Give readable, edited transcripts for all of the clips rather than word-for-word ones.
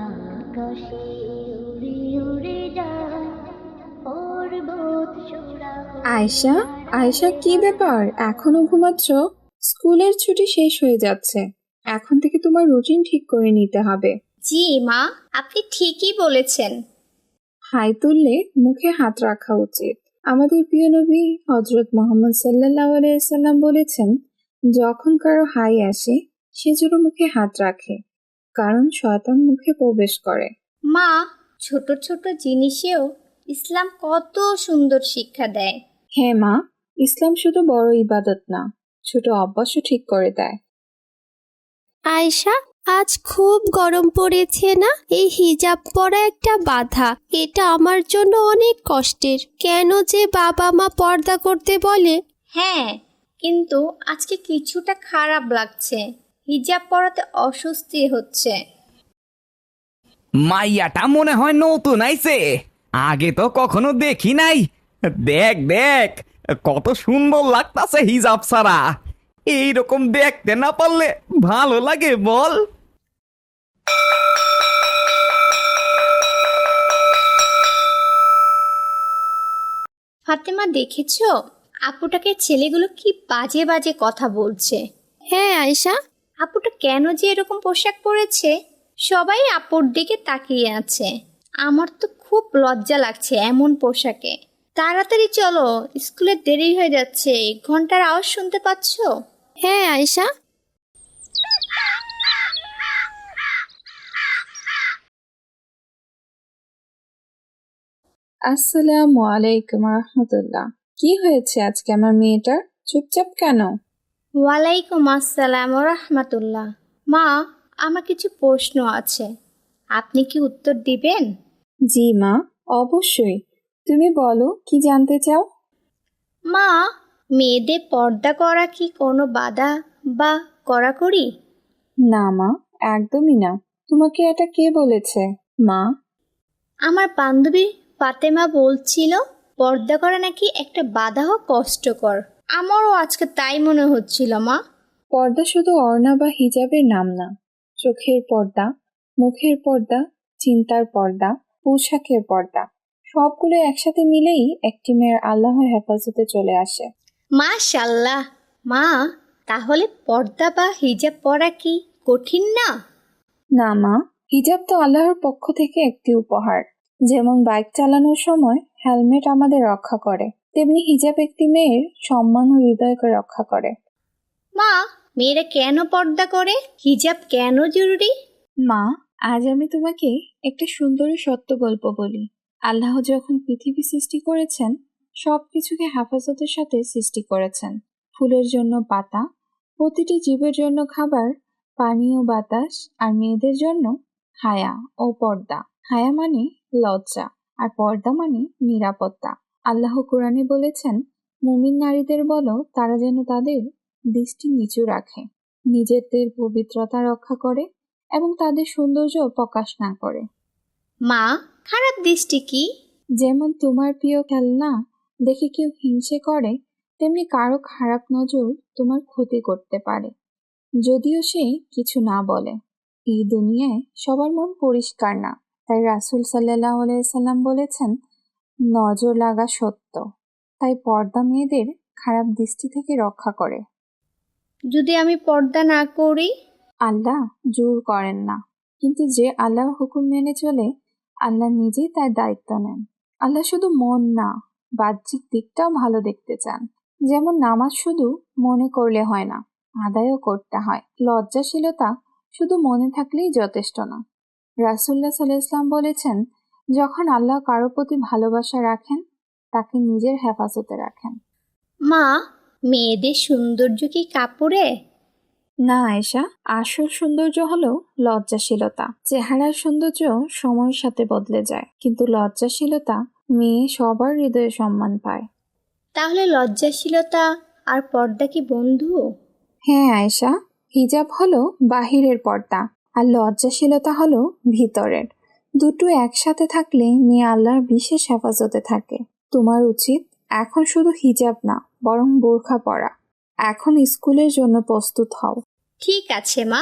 আকাশে উড়ে উড়ে যায় পর্বত চূড়া আয়শা, আয়শা, কি ব্যাপার? এখনো ঘুমাচ্ছ? স্কুলের ছুটি শেষ হয়ে যাচ্ছে। এখন থেকে তোমার রুটিন ঠিক করে নিতে হবে। জি মা, আপনি ঠিকই বলেছেন। হাই তুললে মুখে হাত রাখা উচিত। আমাদের প্রিয় নবী হযরত মুহাম্মদ সাল্লাল্লাহু আলাইহি সাল্লাম বলেছেন, যখন কারো হাই আসে সে যেন মুখে হাত রাখে, কারণ শয়তান মুখে প্রবেশ করে। মা, ছোট ছোট জিনিসেও ইসলাম কত সুন্দর শিক্ষা দেয়। হ্যাঁ মা, ইসলাম শুধু বড় ইবাদত না, ছোট অভ্যাসও ঠিক করে দেয়। আয়শা, আজ খুব গরম পড়েছে না? এই হিজাব পরা একটা বাধা, এটা আমার জন্য অনেক কষ্টের। কেন যে বাবা মা পর্দা করতে বলে? হ্যাঁ, কিন্তু আজকে কিছুটা খারাপ লাগছে। হিজাব পরাতে অস্বস্তি হচ্ছে। মাইয়াটা মনে হয় নতুন আইছে, আগে তো কখনো দেখি নাই। দেখ দেখ, কত সুন্দর লাগতাছে হিজাব ছাড়া। এইরকম দেখতে না পারলে ভালো লাগে বল? ফাতেমা, দেখেছো আপুটাকে ছেলেগুলো কি বাজে বাজে কথা বলছে? হ্যাঁ আয়শা, আপুটা কেন যে এরকম পোশাক পরেছে? সবাই আপুর দিকে তাকিয়ে আছে। আমার তো খুব লজ্জা লাগছে এমন পোশাকে। তাড়াতাড়ি চলো, স্কুলে দেরি হয়ে যাচ্ছে। ঘন্টার আওয়াজ শুনতে পাচ্ছো? হ্যাঁ আয়শা। আসসালামু আলাইকুম রাহমাতুল্লাহ। কি হয়েছে আজকে আমার মেয়েটার? চুপচাপ কেন? ওয়ালাইকুম আসসালাম রাহমাতুল্লাহ। মা, আমার কিছু প্রশ্ন আছে, আপনি কি উত্তর দিবেন? জি মা, অবশ্যই। তুমি বলো, কি জানতে চাও? মা, মেয়েদের পর্দা করা কি কোনো বাধা বা কড়াকড়ি? না মা, একদমই না। তোমাকে এটা কে বলেছে মা? আমার বান্ধবী ফাতেমা বলছিল পর্দা করা নাকি একটা বাধা ও কষ্টকর। আমারও আজকে তাই মনে হচ্ছিল মা। পর্দা শুধু ওড়না বা হিজাবের নাম না। চোখের পর্দা, মুখের পর্দা, চিন্তার পর্দা, পোশাকের পর্দা, সবগুলো একসাথে মিলেই একটি মেয়ের আল্লাহর হেফাজতে চলে আসে। মাশাল্লাহ। মা, তাহলে পর্দা বা হিজাব পরা কি কঠিন না? না মা, হিজাব তো আল্লাহর পক্ষ থেকে একটি উপহার। যেমন বাইক চালানোর সময় হেলমেট আমাদের রক্ষা করে, তেমনি হিজাব একটি মেয়ের সম্মান ও হৃদয়কে রক্ষা করে। মা, মেয়েরা কেন পর্দা করে? হিজাব কেন জরুরি? মা, আজ আমি তোমাকে একটা সুন্দরী সত্য গল্প বলি। আল্লাহ যখন পৃথিবী সৃষ্টি করেছেন, সবকিছুকে হেফাজতের সাথে সৃষ্টি করেছেন। ফুলের জন্য পাতা, প্রতিটি জীবের জন্য খাবার, পানি ও বাতাস, আর মেয়েদের জন্য হায়া ও পর্দা। হায়া মানে লজ্জা, আর পর্দা মানে নিরাপত্তা। আল্লাহ কোরআনে বলেছেন, মুমিন নারীদের বলো তারা যেন তাদের দৃষ্টি নিচু রাখে, নিজেদের পবিত্রতা রক্ষা করে এবং তাদের সৌন্দর্য প্রকাশ না করে। মা, খারাপ দৃষ্টি কি? যেমন তোমার প্রিয় খেলনা দেখে কেউ হিংসে করে, তেমনি কারো খারাপ নজর তোমার ক্ষতি করতে পারে, যদিও সে কিছু না বলে। এই দুনিয়ায় সবার মন পরিষ্কার না, তাই রাসূল সাল্লাল্লাহু আলাইহি সাল্লাম বলেছেন, নজর লাগা সত্য। তাই পর্দা মেয়েদের খারাপ দৃষ্টি থেকে রক্ষা করে। যদি আমি পর্দা না করি? আল্লাহ জোর করেন না, কিন্তু যে আল্লাহর হুকুম মেনে চলে, আল্লাহ নিজেই তার দায়িত্ব নেন। আল্লাহ শুধু মন না, বাহ্যিক দিকটাও ভালো দেখতে চান। যেমন নামাজ শুধু মনে করলে হয় না, আদায়ও করতে হয়। লজ্জাশীলতা শুধু মনে থাকলেই যথেষ্ট না। রাসূলুল্লাহ সাল্লাল্লাহু আলাইহি ওয়াসাল্লাম বলেছেন, যখন আল্লাহ কারো প্রতি ভালোবাসা রাখেন, তাকে নিজের হেফাজতে রাখেন। মা, মেয়েদের সৌন্দর্য কি কাপড়ে? না আয়েশা, আসল সৌন্দর্য হলো লজ্জাশীলতা। চেহারার সৌন্দর্য সময়ের সাথে বদলে যায়, কিন্তু লজ্জাশীলতা মেয়ে সবার হৃদয়ে সম্মান পায়। তাহলে লজ্জাশীলতা আর পর্দা কি বন্ধু? হ্যাঁ আয়েশা, হিজাব হলো বাহিরের পর্দা, আর লজ্জাশীলতা হলো ভিতরের। দুটো একসাথে থাকলে মেয়ে আল্লাহর বিশেষ হেফাজতে থাকে। তোমার উচিত এখন শুধু হিজাব না, বরং বোরখা পরা। এখন স্কুলের জন্য প্রস্তুত হও। ঠিক আছে মা।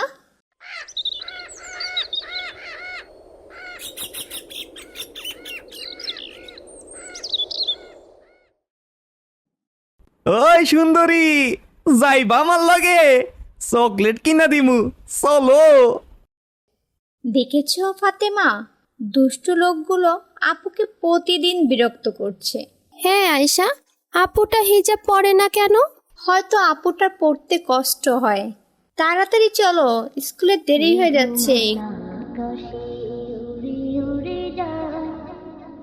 ওই সুন্দরী, যাইবা আমার লাগে, চকলেট কিনা দিমু, চলো। দেখেছো ফাতেমা, দুষ্টু লোকগুলো আপুকে প্রতিদিন বিরক্ত করছে। হ্যাঁ আয়শা, আপুটা হিজাব পরে না কেন? হয়তো আপুটার পড়তে কষ্ট হয়। তাড়াতাড়ি চলো, স্কুলে দেরি হয়ে যাচ্ছে। আকাশে উড়ে উড়ে যায়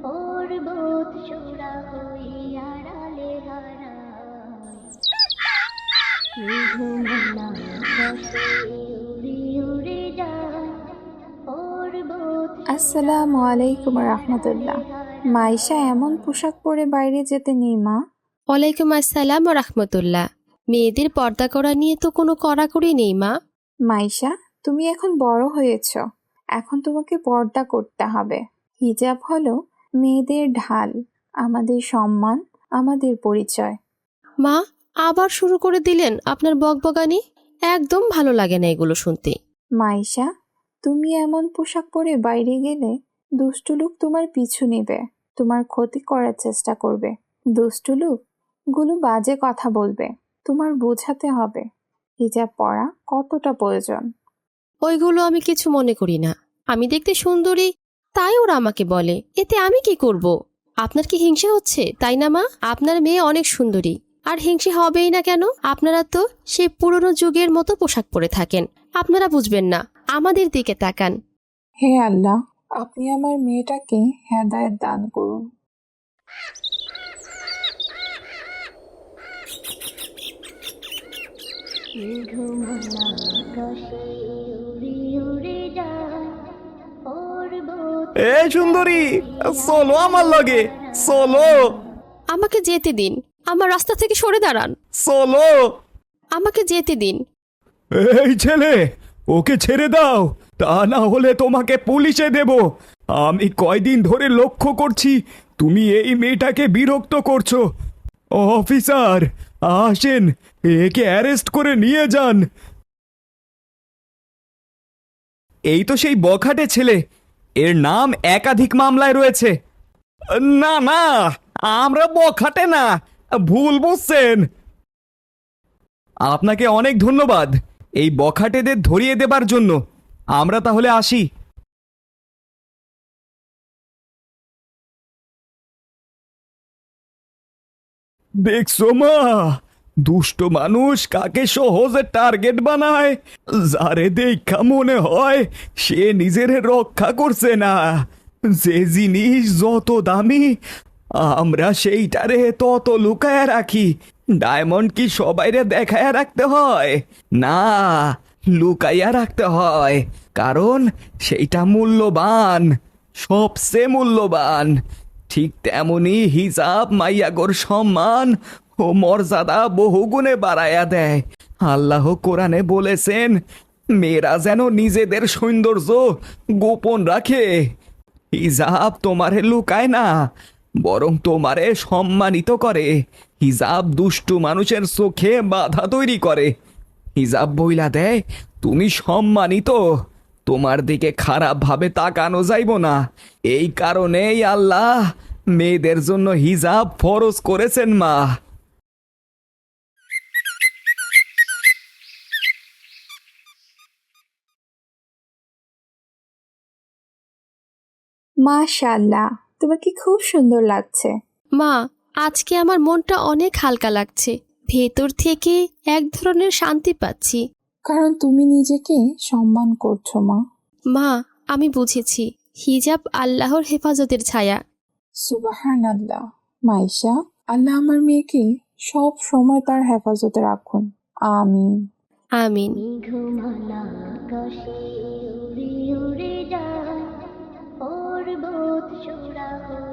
পর্বত চূড়া হয়ে আড়ালে হারায়। মেঘমালা আকাশে উড়ে উড়ে যায় পর্বত আসসালামু আলাইকুম রাহমাতুল্লাহ। মাইশা এমন পোশাক পরে বাইরে যেতে নেই মা। ওয়ালাইকুম আসসালাম ও রাহমাতুল্লাহ। মেয়েদের পর্দা করা নিয়ে তো কোনো কড়াকড়ি নেই মা। মাইশা, তুমি এখন বড় হয়েছ, এখন তোমাকে পর্দা করতে হবে। হিজাব হলো মেয়েদের ঢাল, আমাদের সম্মান, আমাদের পরিচয়। মা, আবার শুরু করে দিলেন আপনার বকবকানি। একদম ভালো লাগে না এগুলো শুনতে। মাইশা, তুমি এমন পোশাক পরে বাইরে গেলে দুষ্টু লোক তোমার পিছু নেবে, তোমার ক্ষতি করার চেষ্টা করবে। দুষ্টু লোক গুলো বাজে কথা বলবে, তোমার বোঝাতে হবে হিজাব পরা কতটা প্রয়োজন। ওইগুলো আমি কিছু মনে করি না। আমি দেখতে সুন্দরী, তাই ওরা আমাকে বলে, এতে আমি কি করব? আপনার কি হিংসা হচ্ছে তাই না মা? আপনার মেয়ে অনেক সুন্দরী, আর হিংসে হবেই না কেন? আপনারা তো সেই পুরনো যুগের মতো পোশাক পরে থাকেন। আপনারা বুঝবেন না, আমাদের দিকে তাকান। হে আল্লাহ, আপনি আমার মেয়েটাকে হেদায়েত দান করুন। মেঘমালা আকাশে উড়ে উড়ে যায় পর্বত এ সুন্দরী, চলো আমার লাগে, চলো, আমাকে যেতে দিন, আমার রাস্তা থেকে সরে দাঁড়ান। চলো। আমাকে যেতে দিন। এই ছেলে, ওকে ছেড়ে দাও, তা না হলে তোমাকে পুলিশে দেব। আমি কয়দিন ধরে লক্ষ্য করছি তুমি এই মেয়েটাকে বিরক্ত করছো। অফিসার, আসেন, একে অ্যারেস্ট করে নিয়ে যান। এই তো সেই বখাটে ছেলে, এর নাম একাধিক মামলায় রয়েছে। না না, আমরা বখাটে না, ভুল বুঝছেন। আপনাকে অনেক ধন্যবাদ এই বখাটেদের ধরিয়ে দেবার জন্য। আমরা তাহলে আসি। দেখছো মা, দুষ্ট মানুষ কাকে সহজে টার্গেট বানায়। যারে দেখা মনে হয় সে নিজের রক্ষা করছে না। যে জিনিস যত দামি আমরা সেইটারে তত লুকায়া রাখি। ডায়মন্ড কি সবাইরে দেখায়া রাখতে হয়? না, লুকাইয়া রাখতে হয়, কারণ সেইটা মূল্যবান, সবচেয়ে মূল্যবান। ঠিক তেমনি হিজাব মাইয়াগোর সম্মান ও মর্যাদা বহুগুণে বাড়ায়া দেয়। আল্লাহ কোরআনে বলেছেন, মেয়েরা যেন নিজেদের সৌন্দর্য গোপন রাখে। হিজাব তোমারে লুকায় না, বরং তোমারে সম্মানিত করে। হিজাব দুষ্টু মানুষের চোখে বাধা তৈরি করে। হিজাব বইলা দেয় তুমি সম্মানিত, তোমার দিকে খারাপ ভাবে তাকানো যাইব না। এই কারণেই আল্লাহ মেয়েদের জন্য হিজাব ফরজ করেছেন মা। মাশাআল্লাহ, তোমাকে খুব সুন্দর লাগছে। মা, আজকে আমার মনটা অনেক হালকা লাগছে। ভেতর থেকে এক ধরনের শান্তি পাচ্ছি। কারণ তুমি নিজেকে সম্মান করছো মা। মা, আমি বুঝেছি হিজাব আল্লাহর হেফাজতের ছায়া। সুবহানাল্লাহ। মাইশা, আল্লাহ আমার মেয়েকে সব সময় তার হেফাজতে রাখুন। আমিন। আমিন। মেঘমালা আকাশে উড়ে উড়ে যায় পর্বত চূড়া হয়ে